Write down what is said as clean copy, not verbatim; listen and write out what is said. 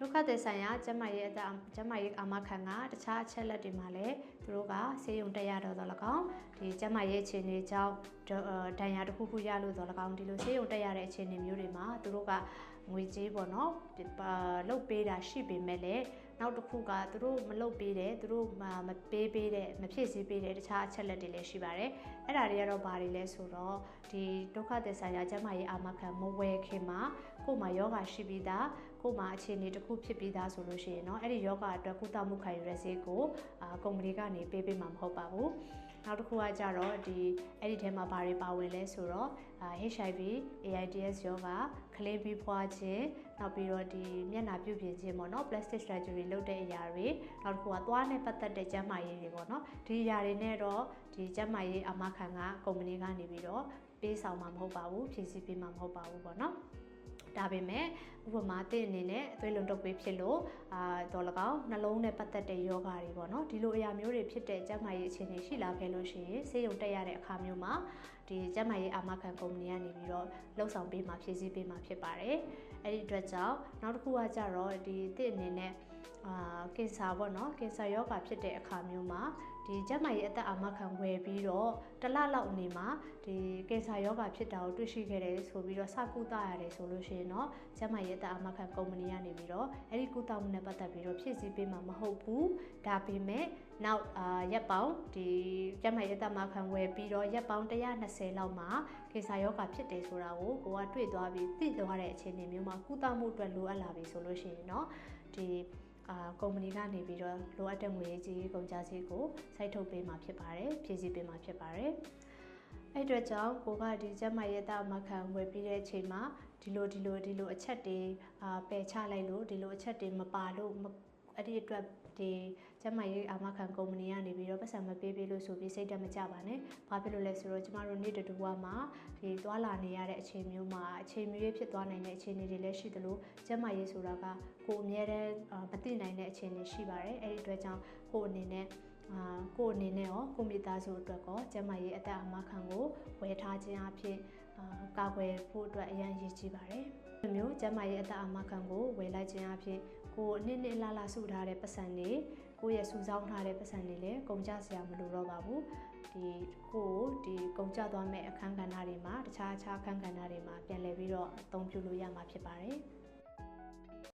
ဒုက္ခသည်ဆိုင်ရာကျန်းမာရေးအာမခံကတခြားအချက်လက်တွေမှာလည်းသူတို့ကဆေးရုံတက်ရတော့၎င်းဒီကျန်းမာရေးအခြေအနေကြောင့်ဒဏ်ရာတစ်ခုခုရလို့တော့၎င်းဒီလိုဆေးရုံတက်ရတဲ့အခြေအနေမျိုးတွေမှာသူတို့ကငွေကြေးပေါ့နော်လုတ်ပေးတာရှိပေမဲ့လည်းနောက်တစ်ခုကသူတို့မလုတ်ပေးတဲ့သူတို့မပေးတဲ့မဖြည့်ဆည်းပေးတဲ့တခြားအချက်လက်တွေလည်းရှိပါတယ်အဲ့ဒါတွေကတော့ဘာတွေလဲဆိုတော့ဒီဒုက္ခသည်ဆိုင်ရာကျန်းမာရေးအာမခံမဝယ်ခင်မှာကိုယ်မှာယောဂရှိပြီးသားကိုယ်မှာအခြေအနေတစ်ခုဖြစ်ပြီးသားဆိုလို့ရှိရင်เนาะအဲ့ဒီယောဂအတွက်ကုသမှုခံယူရတဲ့ဆေးကိုကုမ္ပဏီကနေပေးမှာမဟုတ်ပါဘူးနောက်တစ်ခုကကြတော့ဒီအဲ့ဒီထဲမှာဘာတွေပါဝင်လဲဆိုတော့HIV AIDS ယောဂကလေးပြီးဖွားခြင်းနောက်ပြီးတော့ဒီမျက်နှာပြုပြင်ခြင်းပေါ့နော် plastic surgery လုပ်တဲ့အရာတွေနောက်တစ်ခုကသွားနဲ့ပတ်သက်တဲ့ကျန်းမာရေးတွေပေါ့နော်ဒီအရာတွေနဲ့တော့ဒီကျန်းမာရေးအာမခံကကုမ္ပဏီကနေပြီးတော့ပေးဆောင်မှာမဟုတ်ပါဘူးဖြည့်ဆည်းပေးမှာမဟုတ်ပါဘူးပေါ့နော်ဒါပေမဲ့ဥပမာတဲ့အနေနဲ့အသွေးလွန်တုပ်ကွေးဖြစ်လို့တော့၎င်းနှလုံးနဲ့ပတ်သက်တဲ့ယောဂါတွေပေါ့နော်ဒီလိုအရာမျိုးတွေဖြစ်တဲ့ကျန်းမာရေးအခြေအနေရှိလာခဲ့လို့ရှိရင်ဆေးရုံတက်ရတဲ့အခါမျိုးမှာဒီကျန်းမာရေးအာမခံကုမ္ပဏီကနေပြီးတော့လှုပ်ဆောင်ပေးမှာဖြည့်ဆည်းပေးမှာဖြစ်ပါတယ်အဲ့ဒီအတွက်ကြောင့်နောက်တစ်ခုကကြတော့ဒီတဲ့အနေနဲ့ကင်ဆာပေါ့နော်ကင်ဆာယောဂါဖြစ်တဲ့အခါမျိုးမှာဒီကျန်းမာရေးအသက်အာမခံဝယ်ပြီးတော့တစ်လလောက်အနေမှာဒီကင်ဆာယောဂါဖြစ်တာကိုတွေ့ရှိခဲ့တယ်ဆိုပြီးတော့စကုသရတယ်ဆိုလို့ရှိရင်တော့ကျန်းမာရေးအသက်အာမခံကုမ္ပဏီကနေပြီးတော့အဲ့ဒီကုသမှုနဲ့ပတ်သက်ပြီးတော့ဖြည့်ဆည်းပေးမှာမဟုတ်ဘူးဒါပေမဲ့နောက်ရက်ပေါင်းဒီကျန်းမာရေးအသက်အာမခံဝယ်ပြီးတော့ရက်ပေါင်း120လောက်မှာကင်ဆာယောဂါဖြစ်တယ်ဆိုတာကိုကိုကတွေ့သွားပြီးသိသွားတဲ့အခြေအနေမျိုးမှာကုသမှုအတွက်လိုအပ်လာပြီဆိုလို့ရှိရင်တော့ဒီကုမ္ပဏီကနေပြီးတော့လိုအပ်တဲ့ငွေကြေးကုန်ကျစရိတ်ကိုစိုက်ထုတ်ပေးမှာဖြစ်ပါတယ်ဖြည့်ဆည်းပေးမှာဖြစ်ပါတယ်အဲ့အတွက်ကြောင့်ကိုကဒီကျန်းမာရေးတာမခံဝယ်ပြီးတဲ့အချိန်မှာဒီလိုအချက်တွေပယ်ချလိုက်လို့ဒီလိုအချက်တွေမပါလို့အဲ့ဒီအတွက်ဒီကျန်းမာရေးအာမခံကုမ္ပဏီကနေပြီးတော့ပတ်စံမပေးလို့ဆိုပြီးစိတ်တက်မကြပါနဲ့။ဘာဖြစ်လို့လဲဆိုတော့ကျမတို့နေ့တူဝါမှာဒီသွားလာနေရတဲ့အချိန်မျိုးမှာအချိန်မျိုးဖြစ်သွားနိုင်တဲ့အခြေအနေတွေလည်းရှိသလိုကျန်းမာရေးဆိုတာကကိုယ်အများနဲ့မသိနိုင်တဲ့အခြေအနေရှိပါတယ်။အဲ့ဒီအတွက်ကြောင့်ကိုယ်အနေနဲ့ရောကိုမိသားစုအတွက်ကောကျန်းမာရေးအသက်အာမခံကိုဝယ်ထားခြင်းအဖြစ်ကာကွယ်ဖို့အတွက်အရန်ရည်ကြီးပါတယ်။ဒီမျိုးကျန်းမာရေးအသက်အာမခံကိုဝယ်လိုက်ခြင်းအဖြစ်ကိုနှစ်လာစုထားတဲ့ပတ်စံတွေကိုရဲ့စုဆောင်းထားတဲ့ပတ်စံတွေလည်းကုန်ကျစရာမလိုတော့ပါဘူး။ဒီကုန်ကျသွားမဲ့အခန်းကဏ္ဍတွေမှာတခြားအခန်းကဏ္ဍတွေမှာပြန်လည်ပြီးတော့အသုံးပြုလို့ရမှာဖြစ်ပါတယ်။